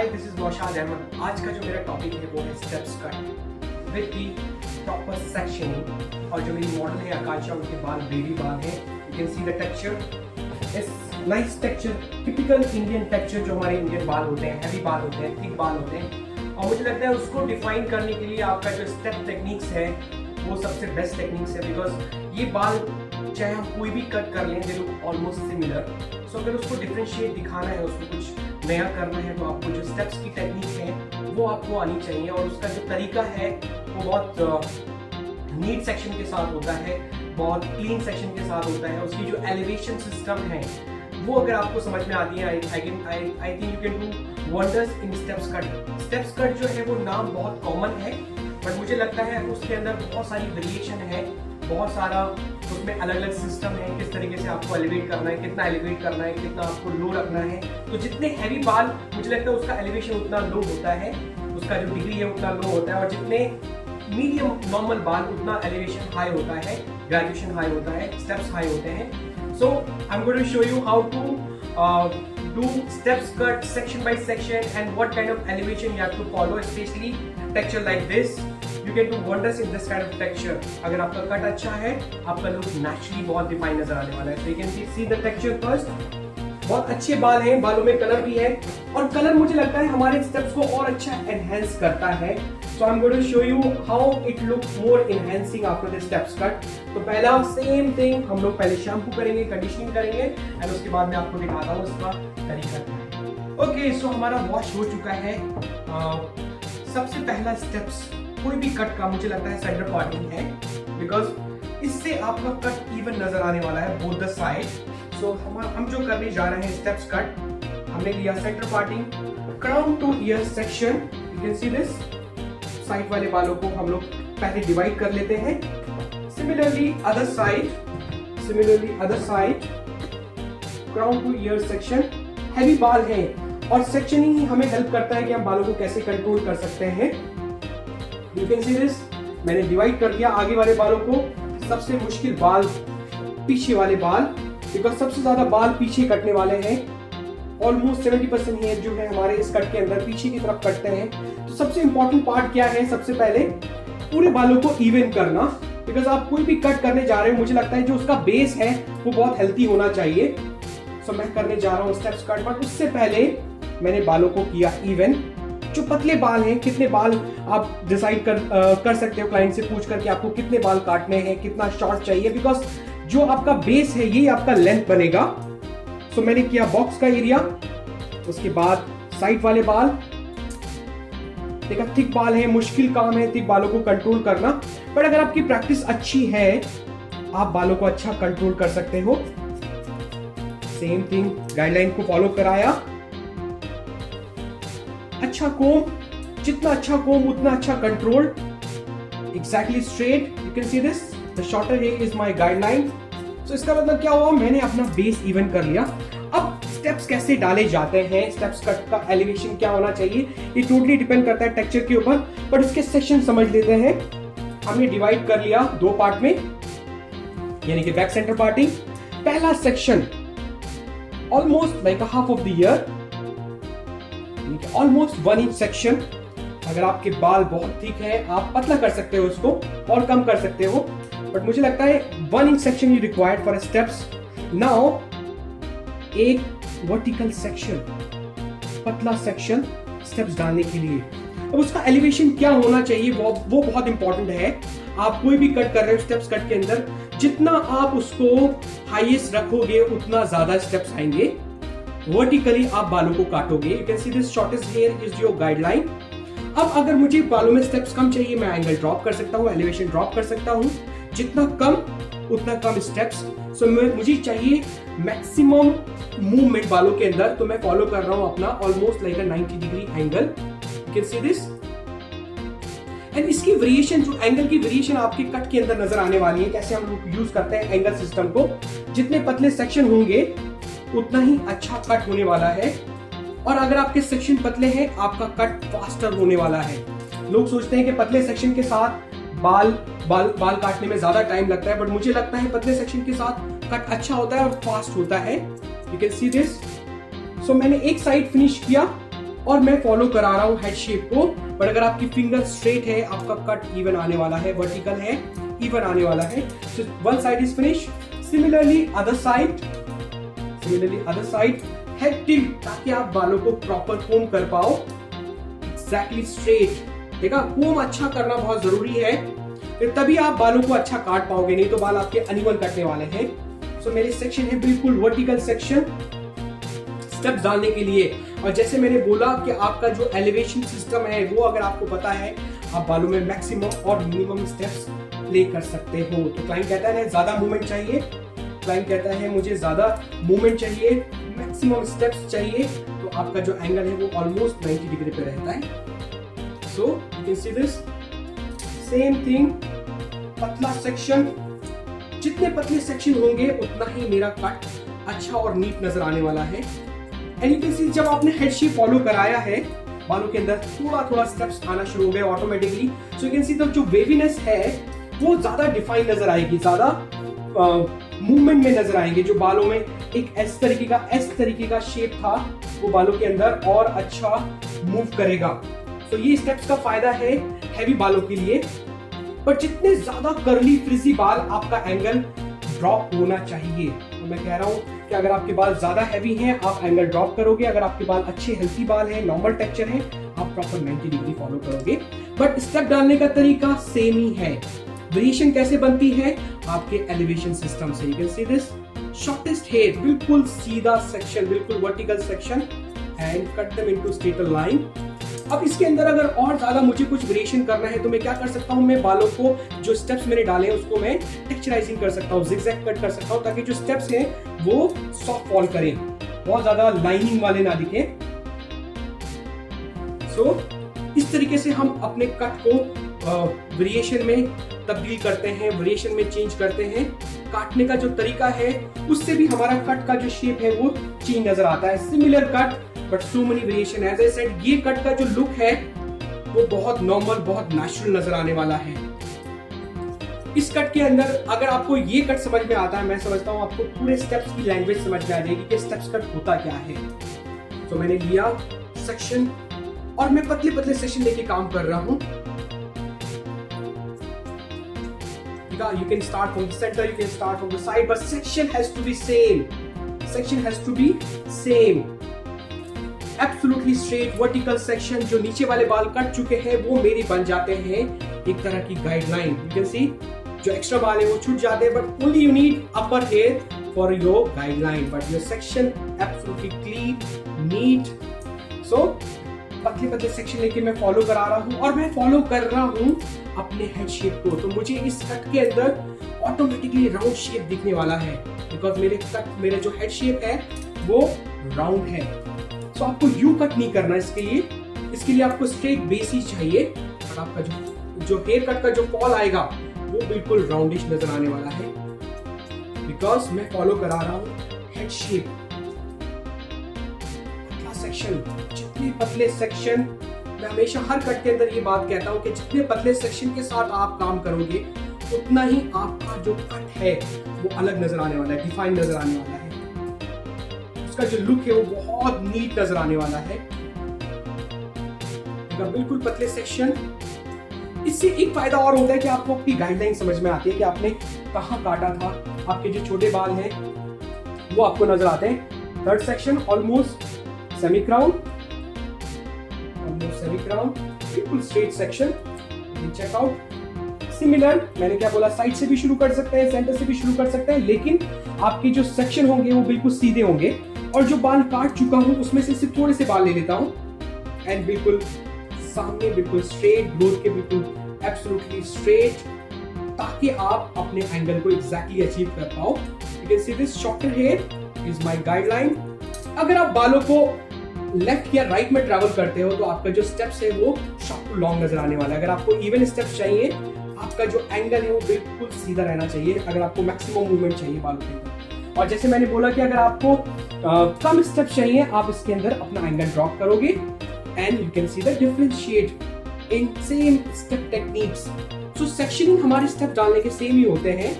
Hi, this is Naushad Ahmad. आज का जो मेरा टॉपिक है वो है steps cut with the proper sectioning. और जो मेरी मॉडल है आकांक्षा, उनके बाल बेबी बाल हैं। You can see the texture is nice texture, typical Indian texture जो हमारे इंडियन बाल होते हैं, हैवी बाल होते हैं, थिक बाल होते हैं। और मुझे लगता है उसको डिफाइन करने के लिए आपका जो स्टेप टेक्निक्स है वो सबसे बेस्ट टेक्निक्स है। बिकॉज ये बाल चाहे हम कोई भी कट कर लें, दे लुक ऑलमोस्ट सिमिलर। सो अगर उसको डिफरेंशिएट दिखाना है, उसको कुछ नया करना है, तो आपको जो स्टेप्स की टेक्निक है वो आपको आनी चाहिए। और उसका जो तरीका है वो बहुत नीट सेक्शन के साथ होता है, बहुत क्लीन सेक्शन के साथ होता है। उसकी जो एलिवेशन सिस्टम है वो अगर आपको समझ में आती है, I think you can do wonders in steps cut. Steps cut जो है वो नाम बहुत कॉमन है, बट मुझे लगता है उसके अंदर बहुत सारी वेरिएशन है, बहुत सारा उसमें अलग अलग सिस्टम है, किस तरीके से आपको एलिवेट करना है, कितना एलिवेट करना है, कितना आपको लो रखना है। तो जितने हैवी बाल, मुझे लगता है उसका एलिवेशन उतना लो होता है, उसका जो डिग्री है उतना लो होता है। और जितने मीडियम नॉर्मल बाल, उतना एलिवेशन हाई होता है, ग्रेजुएशन हाई होता है, स्टेप्स हाई होते हैं। So I am going to show you how to do steps cut section by section and what kind of elevation you have to follow, especially texture like this. You can do wonders in this kind of texture. अगर आपका cut अच्छा है, आपका look naturally बहुत define नजर आने वाला है। So you can see the texture first. बहुत अच्छे बाल हैं, बालों में कलर भी है, और कलर मुझे लगता है हमारे स्टेप्स को और अच्छा एनहेंस करता है। So I'm going to show you how it looks more enhancing after the steps cut. तो पहला सेम थिंग, हम लोग पहले शैम्पू करेंगे, कंडीशनिंग करेंगे, एंड उसके बाद मैं आपको दिखाता हूँ उसका तरीका। ओके, सो हमारा वॉश हो चुका है। सबसे पहला स्टेप्स कोई भी कट का मुझे लगता है सेंटर पार्टिंग है, बिकॉज इससे आपका कट इवन नजर आने वाला है बोथ द साइड। सो हम जो करने जा रहे हैं स्टेप्स कट, हमने लिया centre parting, crown to ear section. You can see this. Side वाले बालों को हम लोग पहले डिवाइड कर लेते हैं। Similarly other side crown to ear section. Heavy बाल है और सेक्शनिंग ही हमें हेल्प करता है कि हम बालों को कैसे कंट्रोल कर सकते हैं। You can see this. मैंने डिवाइड कर दिया आगे वाले बालों को। सबसे मुश्किल बाल पीछे वाले बाल, बिकॉज सबसे ज्यादा बाल पीछे कटने वाले हैं। ऑलमोस्ट 70% हेयर जो है हमारे इस कट के अंदर पीछे की तरफ कटते हैं। तो सबसे इंपॉर्टेंट पार्ट क्या है? सबसे पहले पूरे बालों को इवन करना, बिकॉज आप कोई भी कट करने जा रहे हो, मुझे लगता है जो उसका बेस है वो बहुत हेल्थी होना चाहिए। सो मैं करने जा रहा हूँ स्टेप्स कट, बट उससे पहले मैंने बालों को किया इवन। जो पतले बाल हैं, कितने बाल आप डिसाइड कर सकते हो क्लाइंट से पूछ कर कि आपको कितने बाल काटने हैं, कितना शॉर्ट चाहिए, बिकॉज जो आपका बेस है ये आपका लेंथ बनेगा। सो मैंने किया बॉक्स का एरिया, उसके बाद साइड वाले बाल। देखा थिक बाल है, मुश्किल काम है थिक बालों को कंट्रोल करना, बट अगर आपकी प्रैक्टिस अच्छी है आप बालों को अच्छा कंट्रोल कर सकते हो। सेम थिंग, गाइडलाइन को फॉलो कराया। अच्छा कोम, जितना अच्छा कोम उतना अच्छा control. Exactly straight. You can see this, the shorter hair is my guideline. So इसका मतलब क्या हुआ? मैंने अपना बेस इवन कर लिया। अब स्टेप्स कैसे डाले जाते हैं, स्टेप्स कट का एलिवेशन क्या होना चाहिए, ये टोटली डिपेंड करता है टेक्सचर के ऊपर, बट इसके सेक्शन समझ लेते हैं। हमने डिवाइड कर लिया दो पार्ट में, यानी कि बैक सेंटर पार्टिंग। पहला section almost like half of the year, almost 1 inch section. अगर आपके बाल बहुत थिक है आप पतला कर सकते हो उसको और कम कर सकते हो, बट मुझे लगता है 1 inch section you required for steps. Now एक वर्टिकल सेक्शन, पतला सेक्शन स्टेप्स डालने के लिए। अब उसका एलिवेशन क्या होना चाहिए वो बहुत इंपॉर्टेंट है। आप कोई भी कट कर रहे हो स्टेप्स कट के अंदर, जितना आप उसको हाईएस्ट रखोगे उतना ज्यादा स्टेप्स आएंगे। वर्टिकली आप बालों को काटोगे। You can see this, shortest hair is your guideline. अब अगर मुझे बालों में स्टेप्स कम चाहिए, मैं एंगल ड्रॉप कर सकता हूँ, एलिवेशन ड्रॉप कर सकता हूँ। जितना कम उतना कम स्टेप्स। सो मुझे चाहिए मैक्सिमम मूवमेंट बालों के अंदर, तो मैं फॉलो कर रहा हूं अपना almost like 90 degree angle. You can see this. And इसकी वेरिएशन, जो एंगल की वेरिएशन आपके कट के अंदर नजर आने वाली है, कैसे हम लोग यूज करते हैं एंगल सिस्टम को। जितने पतले सेक्शन होंगे उतना ही अच्छा कट होने वाला है, और अगर आपके सेक्शन पतले हैं आपका कट फास्टर होने वाला है। लोग सोचते हैं कि पतले सेक्शन के साथ बाल काटने में ज्यादा टाइम लगता है, बट मुझे लगता है पतले सेक्शन के साथ कट अच्छा होता है और फास्ट होता है। You can see this. So मैंने एक साइड फिनिश किया, और मैं फॉलो करा रहा हूँ हेड शेप को। बट अगर आपकी फिंगर स्ट्रेट है, आपका कट इवन आने वाला है, वर्टिकल है, इवन आने वाला है। So one side is finish, similarly other side, head tilt, ताकि आप बालों को प्रॉपर कोम कर पाओ एग्जैक्टली स्ट्रेट। देखा, कोम अच्छा करना बहुत जरूरी है, फिर तभी आप बालों को अच्छा काट पाओगे, नहीं तो बाल आपके अनइवन कटने वाले हैं। सो मेरे सेक्शन है बिल्कुल वर्टिकल सेक्शन स्टेप्स डालने के लिए। और जैसे मैंने बोला कि आपका जो एलिवेशन सिस्टम है वो अगर आपको पता है, आप बालों में मैक्सिमम और मिनिमम स्टेप्स प्ले कर सकते हो। तो क्लाइंट कहता है ज्यादा मूवमेंट चाहिए, क्लाइंट कहता है मुझे ज्यादा मूवमेंट चाहिए, मैक्सिमम स्टेप्स चाहिए, तो आपका जो एंगल है वो ऑलमोस्ट 90 डिग्री पे रहता है। So you can see this same thing, पतला सेक्शन, जितने पतले सेक्शन होंगे उतना ही मेरा कट अच्छा और नीट नजर आने वाला है। एंड यू कैन सी जब आपने हेड शेप फॉलो कराया है, बालों के अंदर थोड़ा थोड़ा स्टेप्स आना शुरू हो गए ऑटोमेटिकली। सो यू कैन सी जो वेवीनेस है वो ज्यादा डिफाइन नजर आएगी, ज्यादा मूवमेंट में नजर आएंगे। जो बालों में एक एस तरीके का शेप था, वो बालों के अंदर और अच्छा मूव करेगा। तो ये स्टेप्स का फायदा है हैवी बालों के लिए। पर जितने ज्यादा कर्ली फ्रिजी बाल, आपका एंगल ड्रॉप होना चाहिए। तो मैं कह रहा हूं कि अगर आपके बाल ज्यादा हैवी हैं, आप एंगल ड्रॉप करोगे। अगर आपके बाल अच्छे हेल्थी बाल हैं, नॉर्मल टेक्सचर है, आप प्रॉपर 90 डिग्री फॉलो करोगे। बट स्टेप डालने का तरीका सेम ही है। वेरिएशन कैसे बनती है? आपके एलिवेशन सिस्टम से। You can see this shortest hair, बिल्कुल सीधा सेक्शन, बिल्कुल vertical section, and cut them into straight line. अब इसके अंदर अगर और ज्यादा मुझे कुछ वेरिएशन करना है तो मैं क्या कर सकता हूं, मैं बालों को जो स्टेप्स मैंने डाले हैं उसको मैं टेक्सचराइजिंग कर सकता हूं, जिगजैग कट कर सकता हूं, ताकि जो स्टेप्स हैं वो सॉफ्ट फॉल करें, बहुत ज्यादा लाइनिंग वाले ना दिखे। सो इस तरीके से हम अपने कट को वेरिएशन में तब्दील करते हैं, वेरिएशन में चेंज करते हैं। काटने का जो तरीका है उससे भी हमारा कट का जो शेप है वो चेंज नजर आता है। Similar cut but so many variation. As I said, ये कट का जो लुक है वो बहुत नॉर्मल, बहुत नेचुरल नजर आने वाला है। इस कट के अंदर अगर आपको ये कट समझ में आता है, मैं समझता हूँ आपको पूरे स्टेप्स की लैंग्वेज समझ में आ जाएगी कि स्टेप्स कट होता क्या है। तो मैंने लिया सेक्शन और मैं पतले पतले सेक्शन लेके काम कर रहा हूँ। You can start from the center, you can start from the side, but section has to be same. Section has to be same. Absolutely straight vertical section. जो नीचे वाले बाल कट चुके हैं वो मेरे बन जाते हैं एक तरह की गाइडलाइन। You can see जो एक्स्ट्रा बाल है वो छूट जाते हैं, but only you need upper hair for your guideline. But your section absolutely clean, neat. So पतले पतले सेक्शन लेके मैं फॉलो करा रहा हूँ और मैं फॉलो कर रहा हूँ अपने हेड शेप को। तो मुझे इस कट के अंदर ऑटोमेटिकली राउंड शेप दिखने वाला है, बिकॉज मेरे जो हेड शेप है वो राउंड है। सो आपको यू कट नहीं करना इसके लिए आपको स्ट्रेट बेस ही चाहिए। और आपका जो हेयर कट का जो फॉल आएगा वो बिल्कुल राउंडिश नजर आने वाला है, बिकॉज मैं फॉलो करा रहा हूँ हेड शेप। सेक्शन, जितने पतले सेक्शन, मैं हमेशा हर कट के अंदर ये बात कहता हूं कि जितने पतले सेक्शन के साथ आप काम करोगे उतना ही आपका जो कट है वो अलग नजर आने वाला है, डिफाइन नजर आने वाला है। उसका जो लुक है वो बहुत नीट नजर आने वाला है। बिल्कुल पतले सेक्शन। इससे एक फायदा और होता है कि आपको अपनी गाइडलाइन समझ में आती है कि आपने कहाँ काटा था। आपके जो छोटे बाल हैं वो आपको नजर आते हैं। Third section almost semi crown, बिल्कुल straight section. Check out. Similar, मैंने क्या बोला, साइड से भी शुरू कर सकते हैं, सेंटर से भी शुरू कर सकते हैं, लेकिन आपके जो सेक्शन होंगे वो बिल्कुल सीधे होंगे। और जो बाल काट चुका हूं उसमें से सिर्फ थोड़े से बाल ले लेता हूं एंड बिल्कुल सामने, बिल्कुल स्ट्रेट ग्रोथ के, बिल्कुल एब्सोल्युटली स्ट्रेट, ताकि आप अपने एंगल को एग्जैक्टली अचीव कर पाओ। You can see this shorter hair is my guideline. अगर आप बालों को लेफ्ट या राइट में ट्रैवल करते हो तो आपका जो स्टेप्स है वो शॉर्ट टू लॉन्ग नजर आने वाला है। अगर आपको इवन स्टेप्स चाहिए, आपका जो एंगल है वो बिल्कुल सीधा रहना चाहिए, अगर आपको मैक्सिमम मूवमेंट चाहिए बालों के अंदर। और जैसे मैंने बोला कि अगर आपको कम स्टेप्स चाहिए, आप इसके अंदर अपना एंगल ड्रॉप करोगे and you can see the differentiate in same step techniques. So sectioning हमारे स्टेप डालने के सेम ही होते हैं,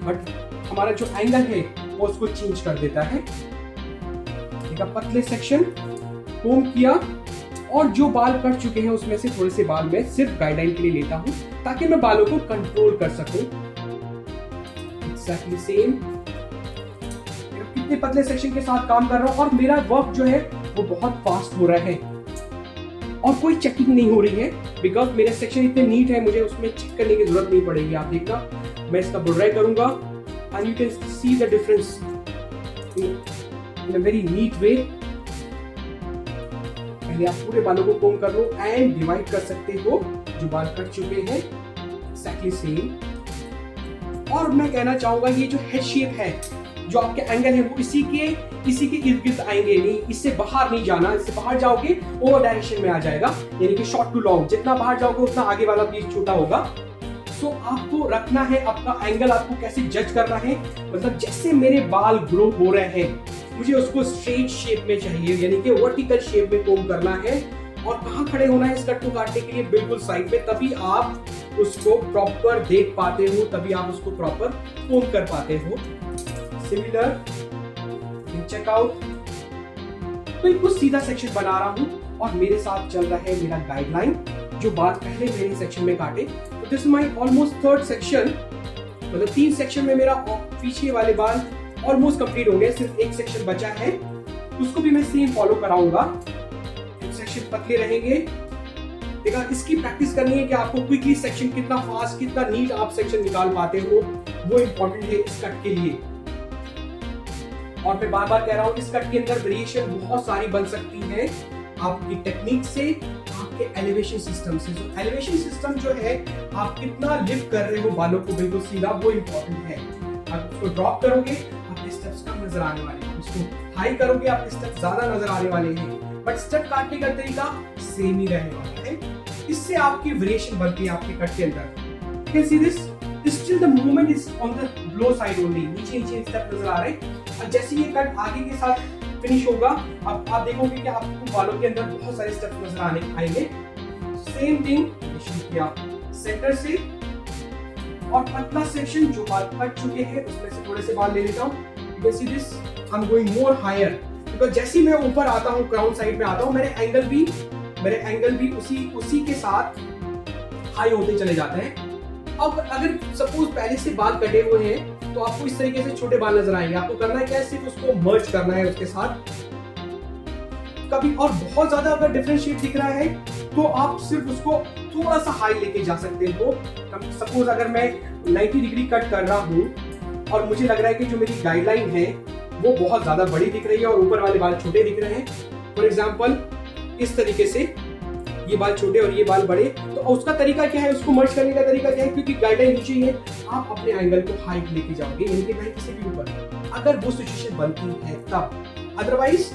बट हमारा जो एंगल है वो उसको चेंज कर देता है। पतले सेक्शन कोम किया, और जो बाल कट चुके हैं उसमें से थोड़े से बाल मैं सिर्फ गाइडलाइन के लिए लेता हूं ताकि मैं बालों को कंट्रोल कर सकूं। एक्जैक्टली सेम, कितने पतले सेक्शन के साथ काम कर रहा हूं और मेरा वर्क जो है वो बहुत फास्ट हो रहा है और कोई चेकिंग नहीं हो रही है बिकॉज मेरे सेक्शन इतने नीट है, मुझे उसमें चेक करने की जरूरत नहीं पड़ेगी। आप देखना, मैं इसका बुर्राई करूंगा and you can see the difference in a very neat way. पहले आप पूरे बालों को कोम कर लो एंड डिवाइड कर सकते हो जो बाल कट चुके हैं, एक्जैक्टली सेम। और मैं कहना चाहूंगा ये जो हेड शेप है, जो आपके एंगल है वो इसी के इर्द गिर्द आएंगे, नहीं इससे बाहर नहीं जाना। इससे बाहर जाओगे ओवर डायरेक्शन में आ जाएगा, यानी कि शॉर्ट टू लॉन्ग, जितना बाहर जाओगे उतना आगे वाला पीस छोटा होगा। सो आपको रखना है अपना एंगल, आपको कैसे जज करना है, मतलब जैसे मेरे बाल ग्रो हो रहे हैं मुझे उसको स्ट्रेट शेप में चाहिए, यानी कि वर्टिकल शेप में कोम करना है। और कहाँ खड़े होना है इस कट को काटने के लिए, बिल्कुल साइड में, तभी आप उसको प्रॉपर देख पाते हो, तभी आप उसको प्रॉपर कोम कर पाते हो। सिमिलर चेकआउट, तो एक कुछ सीधा सेक्शन बना रहा हूं और मेरे साथ चल रहा है मेरा गाइडलाइन, जो बाल पहले मेरे सेक्शन में काटे। तो this my almost third section, मतलब 3 सेक्शन में मेरा पीछे वाले बाल ऑलमोस्ट कंप्लीट हो गए, सिर्फ एक सेक्शन बचा है, उसको भी मैं सेम फॉलो कराऊंगा। सेक्शन पतले रहेंगे, देखा इसकी प्रैक्टिस करनी है कि आपको क्विकली सेक्शन कितना फास्ट, कितना नीट आप सेक्शन निकाल पाते हो, वो इंपॉर्टेंट है इस कट के लिए। और मैं बार बार कह रहा हूं इस कट के अंदर वेरिएशन बहुत सारी बन सकती है आपकी टेक्निक से, आपके एलिवेशन सिस्टम से। तो एलिवेशन सिस्टम जो है, आप कितना लिफ्ट कर रहे हो बालों को बिल्कुल सीधा, वो इंपॉर्टेंट है। आप उसको ड्रॉप करोगे आपके स्टेप्स कम नजर आने वाले हैं, उसको हाई करोगे आपके स्टेप्स ज्यादा नजर आने वाले हैं, बट स्टेप काटने का तरीका सेम ही रहने वाला है। इससे आपकी वेरिएशन बनती है आपके कट के अंदर। You can see this, still the movement is on the low side only, नीचे स्टेप नजर आ रहे हैं। और जैसे ये कट आगे के साथ फिनिश होगा, अब आप देखोगे कि आपको बालों के अंदर बहुत सारे स्टेप नजर आएंगे। सेम थिंग किया सेंटर से, और पतला सेक्शन जो बाल कट चुके हैं उसमें से थोड़े से बाल ले लेता हूँ। You can see this, I'm going more higher, because जैसे ही मैं ऊपर आता हूँ, क्राउन साइड में आता हूँ, मेरे एंगल भी उसी के साथ हाई होते चले जाते हैं। अब अगर सपोज पहले से बाल कटे हुए हैं तो आपको इस तरीके से छोटे बाल नजर आएंगे, आपको करना है क्या है, सिर्फ उसको मर्ज करना है उसके साथ कभी। और बहुत ज्यादा अगर डिफरेंशिएट दिख रहा है तो आप सिर्फ उसको थोड़ा सा हाई लेके जा सकते हो। सपोज अगर मैं 90 डिग्री कट कर रहा हूँ और मुझे लग रहा है कि जो मेरी गाइडलाइन है वो बहुत ज्यादा बड़ी दिख रही है और ऊपर वाले बाल छोटे दिख रहे हैं, फॉर एग्जाम्पल इस तरीके से ये बाल छोटे और ये बाल बड़े, तो उसका तरीका क्या है, उसको मर्ज करने का तरीका क्या है, क्योंकि गाइडलाइन नीचे ही है, आप अपने एंगल को हाई लेके जाओगे, यानी कि 90 से भी ऊपर, अगर वो सिचुएशन बनती है तब। अदरवाइज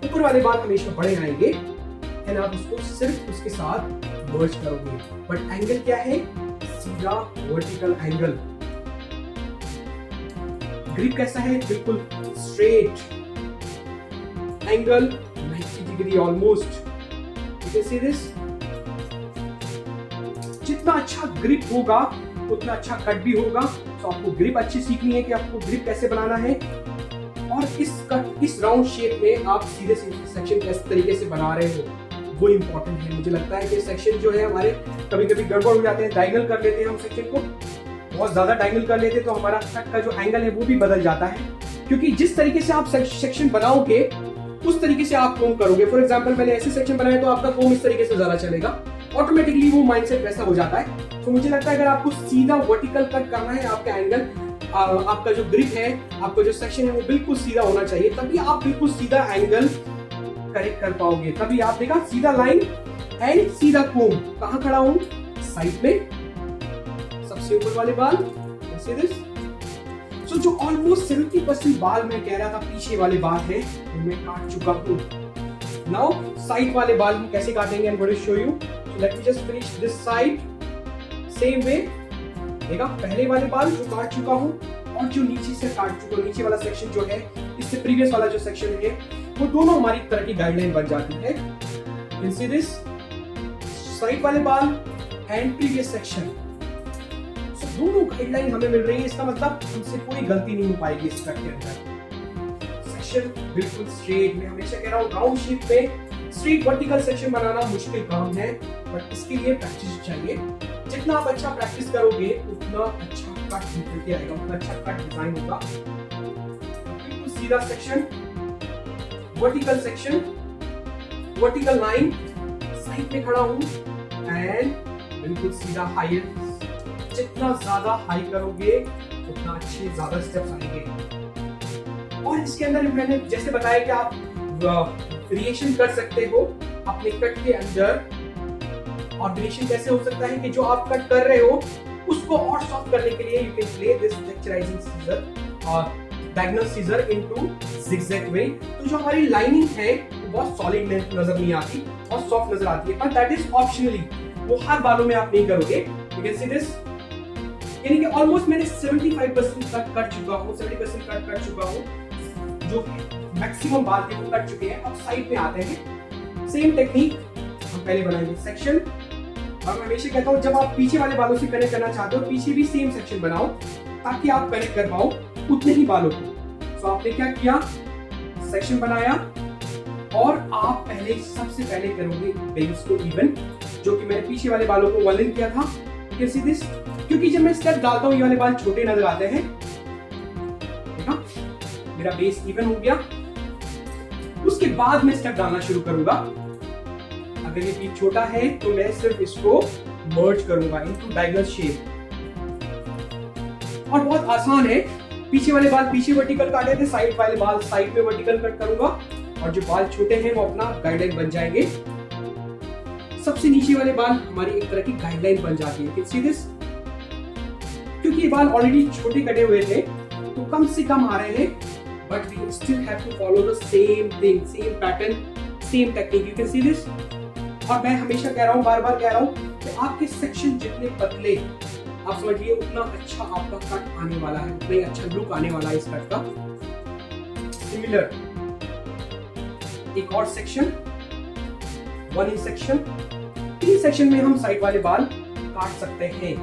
ऊपर वाले बाल हमेशा बड़े आएंगे एंड आप उसको सिर्फ उसके साथ मर्ज करोगे। बट एंगल क्या है, सीधा वर्टिकल एंगल। ग्रिप कैसा है, बिल्कुल straight angle, 90 degree almost. You can see this? जितना अच्छा ग्रिप होगा उतना अच्छा कट भी होगा। तो आपको ग्रिप अच्छी सीखनी है कि आपको ग्रिप कैसे बनाना है, और इस राउंड शेप में आप सीधे सेक्शन किस तरीके से बना रहे हो वो इंपॉर्टेंट है। मुझे लगता है कि सेक्शन जो है हमारे कभी कभी गड़बड़ हो जाते हैं, डायगोनल कर लेते हैं हम सेक्शन को, बहुत ज्यादा डायगोनल कर लेते हैं तो हमारा कट का जो एंगल है वो भी बदल जाता है, क्योंकि जिस तरीके से आप सेक्शन बनाओगे उस तरीके से आप कोम करोगे। फॉर एग्जांपल मैंने ऐसे सेक्शन बनाया तो आपका कोम इस तरीके से ज्यादा चलेगा, ऑटोमेटिकली वो माइंडसेट वैसा हो जाता है। तो मुझे लगता है अगर आपको सीधा वर्टिकल कट करना है, आपका एंगल, आपका जो ग्रिप है, आपका जो सेक्शन है वो बिल्कुल सीधा होना चाहिए, तभी आप बिल्कुल सीधा एंगल करेक्ट कर पाओगे। तभी आप देखा सीधा लाइन एंड सीधा कोम। कहाँ खड़ा हूं, साइड में, सबसे ऊपर वाले बाल, ऐसे दिस। So, जो ऑलमोस्ट 70% बाल मैं कह रहा था पीछे वाले बाल है वो मैं काट चुका हूँ। नाउ साइड वाले बाल हम कैसे काटेंगे, I'm going to show you. So, let me just finish this side. Same way, देखा पहले वाले बाल जो काट चुका हूँ और जो नीचे से काट चुका हूँ, नीचे वाला सेक्शन जो है इससे प्रीवियस वाला जो सेक्शन है वो दोनों हमारी तरह की गाइडलाइन बन जाती है। You can see this, side वाले बाल एंड प्रीवियस सेक्शन, दोनों गाइडलाइन हमें मिल रही है। इसका मतलब हमसे कोई गलती नहीं हो पाएगी इस कट के अंदर। सेक्शन बिल्कुल स्ट्रेट, मैं हमेशा कह रहा हूँ राउंड शेप में स्ट्रेट वर्टिकल सेक्शन बनाना मुश्किल काम है, बट इसके लिए प्रैक्टिस चाहिए। जितना आप अच्छा प्रैक्टिस करोगे उतना अच्छा कट निकल के आएगा, उतना अच्छा कट डिजाइन होगा। बिल्कुल सीधा section, vertical section, vertical line, side पे खड़ा हूं एंड बिल्कुल सीधा हायर। जितना ज्यादा हाई करोगे उतना अच्छे ज्यादा स्टेप्स आएंगे। और इसके अंदर मैंने जैसे बताया कि आप वेरिएशन कर सकते हो अपने कट के अंदर। और वेरिएशन कैसे हो सकता है कि जो आप कट कर रहे हो उसको और सॉफ्ट करने के लिए you can play this texturizing scissor और diagonal scissor into zigzag way. तो जो हमारी लाइनिंग है वो बहुत सॉलिड नजर नहीं आती और सॉफ्ट नजर आती है, बट दैट इज ऑप्शनली, वो हर बालों में आप नहीं करोगे। यू कैन सी दिस, यानी कि ऑलमोस्ट मैंने 75% कट कर चुका हूँ, 70% कट कर चुका हूँ। जो मैक्सिमम बाल थे वो कट चुके हैं। अब साइड में आते हैं, सेम टेक्निक हम पहले बनाएंगे सेक्शन। और मैं हमेशा कहता हूँ जब आप पीछे वाले बालों से कनेक्ट करना चाहते हो पीछे भी सेम सेक्शन बनाओ ताकि आप कनेक्ट कर पाओ उतने ही बालों को। तो आपने क्या किया, सेक्शन बनाया और आप पहले सबसे पहले करोगे बेस को इवन, जो कि मैंने पीछे वाले बालों को वॉलिन किया था। यू कैन सी दिस, क्योंकि जब मैं स्टेप डालता हूं ये वाले बाल छोटे नजर आते हैं। देखा, मेरा बेस इवन हो गया। उसके बाद मैं स्टेप डालना शुरू करूंगा। अगर ये पीस छोटा है तो मैं सिर्फ इसको मर्ज करूंगा इनटू डायगोनल शेप। और बहुत आसान है, पीछे वाले बाल पीछे वर्टिकल काटे थे, साइड वाले बाल साइड में वर्टिकल कट करूंगा और जो बाल छोटे हैं वो अपना गाइडलाइन बन जाएंगे। सबसे नीचे वाले बाल हमारी एक तरह की गाइडलाइन बन जाती है। कैन सी दिस, क्योंकि ये बाल ऑलरेडी छोटे कटे हुए थे तो कम से कम आ रहे हैं, but we still have to follow the same thing, same pattern, same technique. You can see this. और मैं हमेशा कह रहा हूं, बार बार कह रहा हूं कि आपके सेक्शन जितने पतले आप समझिए उतना अच्छा आपका कट आने वाला है, उतना ही अच्छा लुक आने वाला है इस कट का। सिमिलर एक और सेक्शन, 1 इंच सेक्शन, 3 सेक्शन में हम साइड वाले बाल काट सकते हैं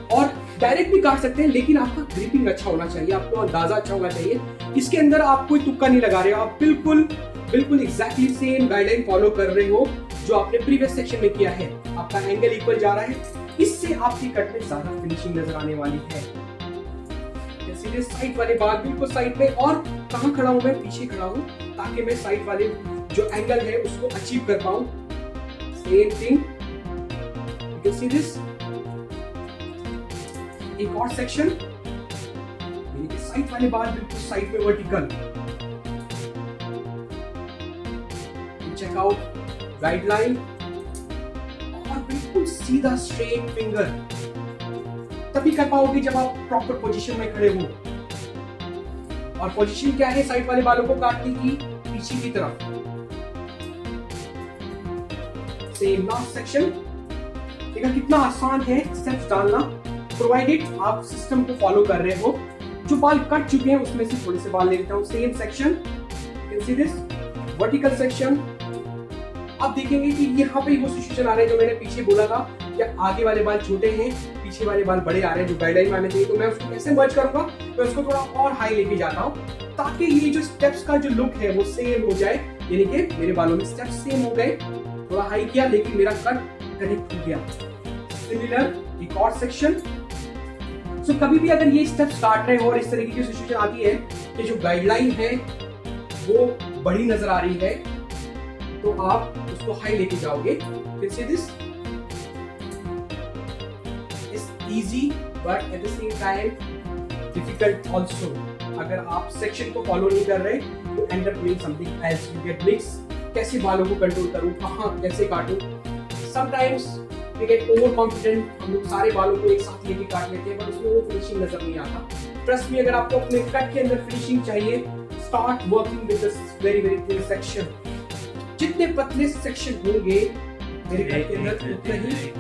और डायरेक्ट भी काट सकते हैं, लेकिन आपका ग्रिपिंग अच्छा होना चाहिए, आपको अंदाजा अच्छा होना चाहिए। इसके अंदर आप कोई तुक्का नहीं लगा रहे हो, आप बिल्कुल बिल्कुल एग्जैक्टली सेम गाइडलाइन फॉलो कर रहे हो जो आपने प्रीवियस सेक्शन में किया है। आपका एंगल इक्वल जा रहा है, इससे आपकी कट में ज्यादा फिनिशिंग नजर आने वाली है। सीधे साइड वाले बाल बिल्कुल साइड पे, और कहां खड़ा हूं मैं, पीछे खड़ा हूं ताकि मैं साइड वाले जो एंगल है उसको अचीव कर पाऊं। Same thing, you can see this. एक और सेक्शन, साइड वाले बाल बिल्कुल साइड में वर्टिकल। चेक आउट गाइडलाइन और बिल्कुल सीधा स्ट्रेट फिंगर तभी कर पाओगे जब आप प्रॉपर पोजीशन में खड़े हो। और पोजीशन क्या है, साइड वाले बालों को काटने की पीछे की तरफ। Same last section. देखा कितना आसान है स्टेप्स डालना, प्रोवाइडेड आप सिस्टम को फॉलो कर रहे हो। जो बाल कट चुके हैं उसमें से थोड़े से बाल ले लेता हूं। Same section, you can see this, vertical section. अब देखेंगे कि यहाँ पे वो सिचुएशन आ रहा है जो मैंने पीछे बोला था कि आगे वाले बाल छोटे हैं, पीछे वाले बाल बड़े आ रहे हैं जो गाइडलाइन में आने चाहिए। तो मैं उसको कैसे मर्ज करूंगा, मैं उसको थोड़ा और हाई लेके जाता हूँ ताकि ये जो स्टेप्स का जो लुक है वो सेम हो जाए। यानी कि मेरे बालों में स्टेप्स सेम हो गए, थोड़ा हाई किया लेकिन मेरा कट कनेक्ट हो गया। सिमिलर एक और सेक्शन। सो कभी भी अगर ये स्टेप्स काट रहे हो और इस तरीके की सिचुएशन आती है कि जो गाइडलाइन है वो बड़ी नजर आ रही है तो आप उसको हाई लेके जाओगे। Can see this, it's easy but at the same time difficult also. अगर आप सेक्शन को फॉलो नहीं कर रहे you end up doing something else, you get mix. कैसे बालों को कंट्रोल करूं, कहां कैसे काटूं। Sometimes we get over confident, हम लोग सारे बालों को एक साथ लेके काट लेते हैं पर उसमें वो फिनिशिंग नजर नहीं आता। ट्रस्ट मी, अगर आपको अपने कट के अंदर फिनिशिंग चाहिए, start working with this very very thin section. जितने पतले सेक्शन होंगे मेरे कट के अंदर उतने ही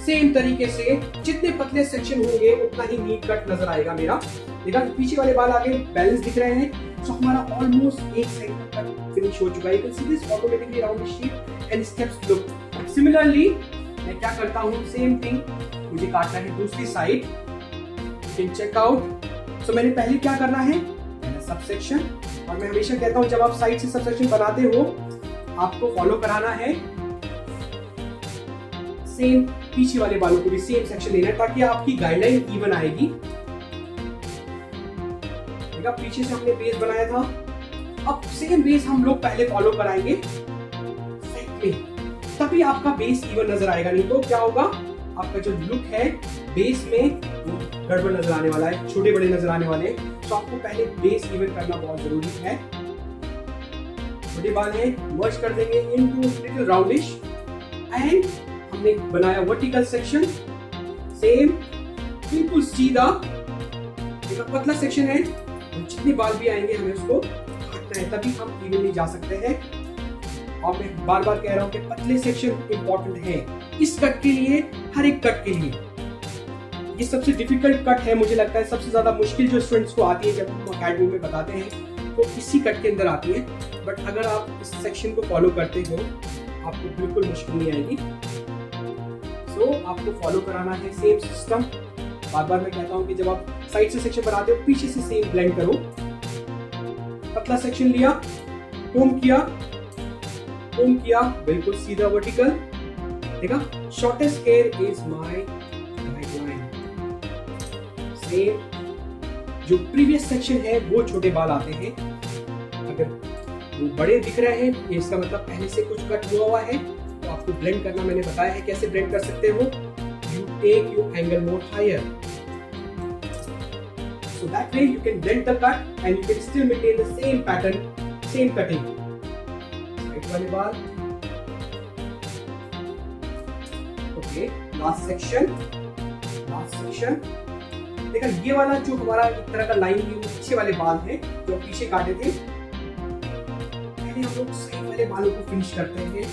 सेम तरीके से जितने पतले सेक्शन होंगे उतना ही नीट कट नजर आएगा मेरा। देखा पीछे वाले बाल आगे बैलेंस दिख रहे हैं, तो हमारा ऑलमोस्ट एक साइड तक फिनिश हो चुका है। You can see this automatically round shape and steps look. Similarly मैं क्या करता हूँ, सेम थिंग मुझे काटना है दूसरी side. You can check out. So मैंने पहले क्या करना है, सब सेक्शन, और मैं हमेशा कहता हूँ जब आप साइड से सब सेक्शन बनाते हो आपको फॉलो कराना है सेम पीछे वाले बालों को भी सेम सेक्शन लेना है, ताकि आपकी गाइडलाइन इवन आएगी। देखा पीछे से हमने बेस बनाया था, अब सेम बेस हम लोग पहले फॉलो कराएंगे साइड में, तभी आपका बेस इवन नजर आएगा। नहीं तो क्या होगा, आपका जो लुक है बेस में वो गड़बड़ नजर आने वाला है, छोटे बड़े नजर आने वाले हैं। तो आपको पहले बेस इवन करना बहुत जरूरी है। छोटे बाल है मर्ज कर देंगे इनटू लिटिल राउंडिश, एंड हमने बनाया वर्टिकल सेक्शन सेम बिल्कुल सीधा। एक पतला सेक्शन है, जितने बाल भी आएंगे हमें उसको काटना है, तभी हम इवनली जा सकते हैं। और मैं बार बार कह रहा हूं कि पतले सेक्शन इंपॉर्टेंट है इस कट के लिए, हर एक कट के लिए। ये सबसे डिफिकल्ट कट है, मुझे लगता है सबसे ज्यादा मुश्किल जो स्टूडेंट्स को आती है जब हम अकेडमी में बताते हैं तो इसी कट के अंदर आती है। बट अगर आप इस सेक्शन को फॉलो करते हो आपको बिल्कुल मुश्किल नहीं आएगी। सो आपको फॉलो कराना है सेम सिस्टम। बार बार मैं कहता हूं कि जब आप साइड से सेक्शन बनाते हो पीछे से सेम ब्लेंड करो। पतला सेक्शन लिया, कोम किया बिल्कुल सीधा वर्टिकल। देखा shortest hair is my guideline. Same जो प्रीवियस सेक्शन है वो छोटे बाल आते हैं, अगर वो बड़े दिख रहे हैं इसका मतलब पहले से कुछ कट हुआ है। तो आपको ब्लेंड करना मैंने बताया है कैसे ब्लेंड कर सकते हो। You take your angle more higher, so that way you can blend the cut and you can still maintain the same pattern, same cutting. Right वाले बाल, okay, last section. देखा ये वाला जो हमारा एक तरह का लाइन है वो पीछे वाले बाल हैं जो पीछे काटे थे। पहले हम लोग साइड वाले बालों को फिनिश करते हैं।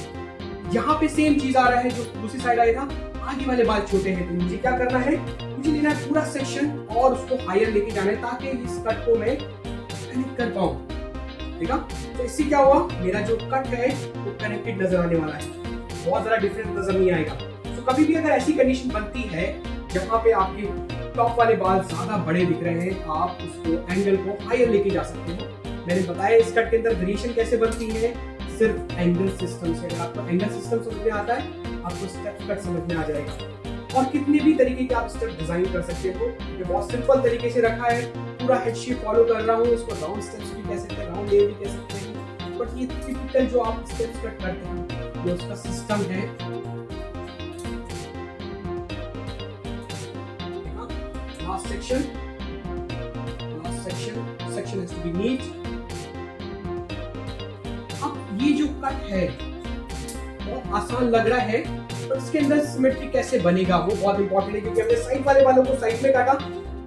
यहाँ पे सेम चीज आ रहा है जो दूसरी साइड आया था, आगे वाले बाल छोटे हैं, तो मुझे क्या करना है, मुझे लेना है पूरा सेक्शन और उसको हायर लेके जाना है ताकि इस कट को मैं कनेक्ट कर पाऊं। देखा तो इससे क्या हुआ, मेरा जो कट है वो कनेक्टेड नजर आने वाला है, बहुत ज्यादा डिफरेंस नजर नहीं आएगा। तो कभी भी अगर ऐसी कंडीशन बनती है जहाँ पे आपके टॉप वाले बाल ज्यादा बड़े दिख रहे हैं, आप उसको एंगल को हायर लेके जा सकते हो। मैंने बताया इस कट के अंदर वेरिएशन कैसे बनती है, सिर्फ एंगल सिस्टम से। अगर आपको एंगल सिस्टम समझ में आता है आपको स्टेप कट समझ में आ जाएगा। और कितने भी तरीके के आप स्टेप डिजाइन कर सकते हो। ये बहुत सिंपल तरीके से रखा है, पूरा हेड शेप फॉलो कर रहा हूँ। इसको राउंड स्टेप्स भी कह सकते हैं, राउंड लेयर भी कह सकते हैं। बट ये टिपिकल जो आप स्टेप्स कट करते हैं ये उसका सिस्टम है। Last section has to be neat. अब ये जो कट है बहुत आसान लग रहा है, पर इसके अंदर सिमेट्री कैसे बनेगा वो बहुत इंपॉर्टेंट है, क्योंकि हमने साइड वाले बालों को साइड में काटा,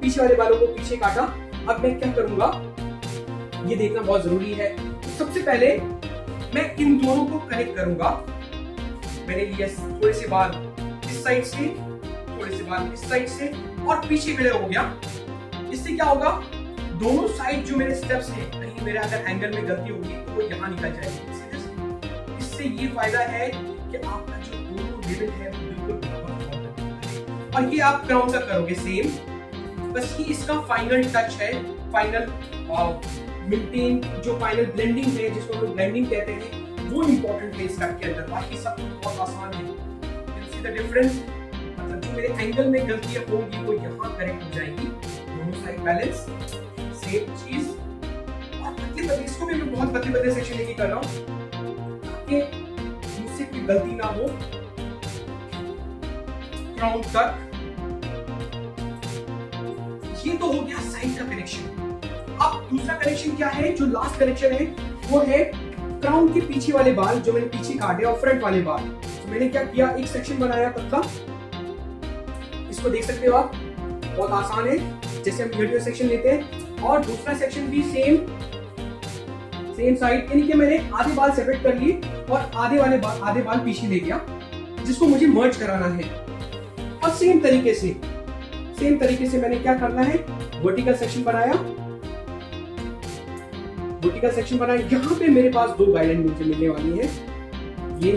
पीछे वाले बालों को पीछे काटा। अब मैं क्या करूंगा ये देखना बहुत जरूरी है। तो सबसे पहले मैं इन दोनों को कनेक्ट करूंगा। मैंने लिया थोड़े से बाल इस साइड से, थोड़े से बाल इस साइड से, और पीछे खड़े हो गया। इससे क्या होगा, दोनों साइड जो मेरे स्टेप्स हैं, कहीं मेरे अगर एंगल में गलती होगी तो वो यहाँ निकल जाएगी। इससे ये फायदा है कि आपका जो दोनों लेवल है वो बिल्कुल बराबर है। और ये आप क्राउन तक करोगे सेम, बस ये इसका फाइनल टच है, फाइनल मेंटेन जो फाइनल ब्लेंडिंग है जिसको हम लोग ब्लेंडिंग कहते हैं, वो इंपॉर्टेंट है इस कट के अंदर। बाकी सब बहुत आसान है। यू सी द डिफरेंस, मतलब जो मेरे एंगल में गलतियां होंगी वो यहाँ करेक्ट हो जाएगी। दोनों साइड बैलेंस सेम चीज। और पतले इसको भी मैं बहुत पतले सेक्शन लेके कर रहा हूँ ताकि मुझसे कोई गलती ना हो। क्राउन तक ये तो हो गया साइड का कनेक्शन। अब दूसरा कनेक्शन क्या है, जो लास्ट कनेक्शन है वो है क्राउन के पीछे वाले बाल जो मैंने पीछे काटे और फ्रंट वाले बाल। तो मैंने क्या किया, एक सेक्शन बनाया पतला, इसको देख सकते हो आप, बहुत आसान है। जैसे हम वीडियो सेक्शन लेते हैं, और दूसरा सेक्शन भी सेम साइड, यानी कि मैंने आधे बाल सेपरेट कर लिए और आधे बाल पीछे ले गया, जिसको मुझे मर्ज कराना है। और सेम तरीके से मैंने क्या करना है, वर्टिकल सेक्शन बनाया, यहाँ पे मेरे पास दो गाइडेंस मुझे मिलने वाली है, ये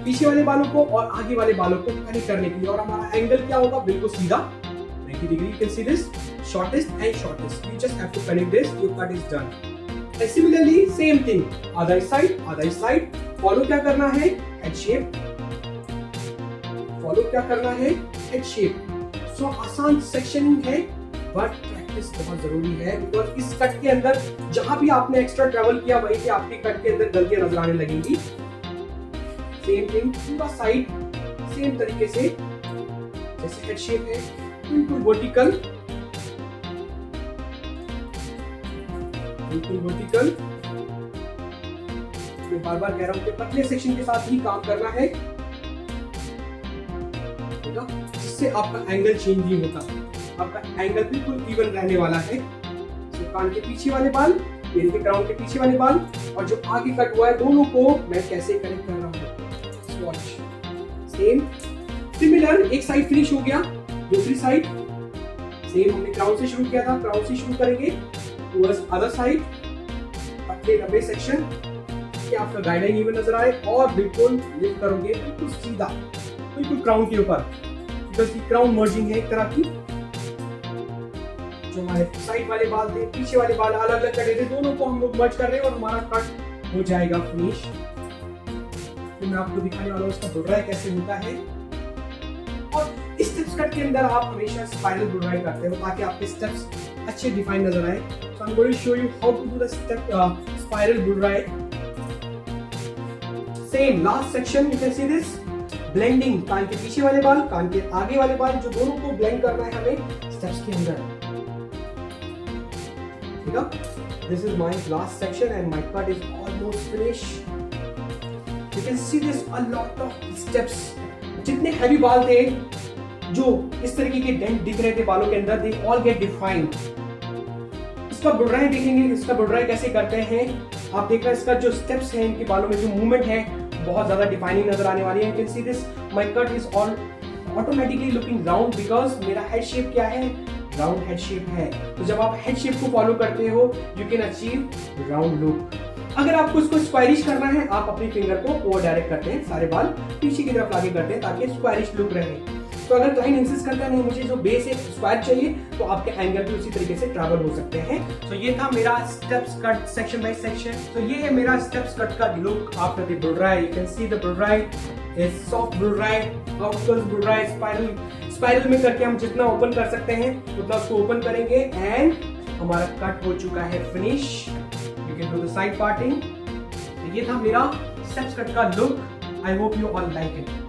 पीछे वाले बालों को और आगे वाले बालों को कनेक्ट करने के लिए, और हमारा एंगल क्या होगा, बिल्कुल सीधा 90 degree. You can see this shortest and shortest, you just have to connect this, your cut is done. And similarly same thing, other side follow क्या करना है, head shape, so आसान सेक्शनिंग है बट प्रैक्टिस बहुत जरूरी है, because इस cut के अंदर जहां भी आपने एक्स्ट्रा ट्रेवल किया वहीं पे आपके कट के अंदर गलतियां नजर आने लगेंगी। सेम थिंग पूरा साइड सेम तरीके से, जैसे हेड शेप है बिल्कुल वर्टिकल, मैं बार-बार कह रहा हूं कि पतले सेक्शन के साथ ही काम करना है, जिससे आपका एंगल चेंज नहीं होता, आपका एंगल बिल्कुल इवन रहने वाला है। तो कान के पीछे वाले बाल, पेन के क्राउन के पीछे वाले बाल और जो आगे कट हुआ है, दोनों को मैं कैसे कनेक्ट कर रहा हूँ। वॉच सेम सिमिलर, एक साइड फिनिश हो गया, दूसरी साइड सेम, हमने क्राउन से शुरू किया था, क्राउन से शुरू करेंगे टुवर्ड्स अदर साइड, पतले लंबे सेक्शन कि आपका गाइडलाइन इवन नजर आए, और बिल्कुल लिफ्ट करोगे बिल्कुल सीधा, बिल्कुल क्राउन के ऊपर, बिकॉज़ ये क्राउन मर्जिंग है एक तरह की। जो हमारे साइड वाले बाल थे, पीछे वाले बाल अलग अलग कटे थे, दोनों को हम लोग मर्ज कर रहे हैं और हमारा कट हो जाएगा फिनिश। तो मैं आपको दिखाने वाला हूँ इसका बुलराई कैसे होता है, और इस स्टेप्स कट के अंदर आप हमेशा स्पाइरल बुलराई करते हो ताकि आपके स्टेप्स अच्छे डिफाइन नजर आए। So I'm going to show you how to do the step spiral bull ride. Same last section, you can see this blending, कान के पीछे वाले बाल, कान के आगे वाले बाल, जो दोनों को ब्लेंड करना है हमें स्टेप्स के अंदर, ठीक है। This is my last section and my cut is almost finished. You can see this a lot of steps. जितने हैवी बाल थे, जो इस तरीके के डेंट दिख रहे थे बालों के अंदर, they all get defined. इसका बुलराई देखेंगे, इसका बुलराई कैसे करते हैं आप देख रहे हैं, इसका जो स्टेप्स हैं, इनके बालों में जो मूवमेंट है बहुत ज्यादा डिफाइनिंग नजर आने वाली है। You can see this, my cut is all automatically looking round, because मेरा हेड शेप क्या है, राउंड हेड शेप है। तो जब आप हेड शेप को फॉलो करते हो, you can achieve round look. अगर आपको इसको स्क्वायरिश करना है, आप अपनी फिंगर को ओवर डायरेक्ट करते हैं, सारे बाल पीछे की तरफ लाके करते हैं ताकि स्क्वायरिश लुक रहे। तो अगर क्लाइंट इंसिस्ट करता है नहीं मुझे जो बेस है स्क्वायर चाहिए, तो आपके एंगल भी उसी तरीके से ट्रैवल हो सकते हैं। तो ये था मेरा steps cut section by section. तो ये है मेरा स्टेप्स कट का लुक आफ्टर द बुलराई। यू कैन सी द बुलराई इज सॉफ्ट बुलराई, आउटकर्व्स बुलराई, स्पाइरल में करके हम जितना ओपन कर सकते हैं उतना उसको ओपन करेंगे, एंड हमारा कट हो चुका है finish. You can do the side parting. ये था मेरा स्टेप्स कट का look. I hope you all like it.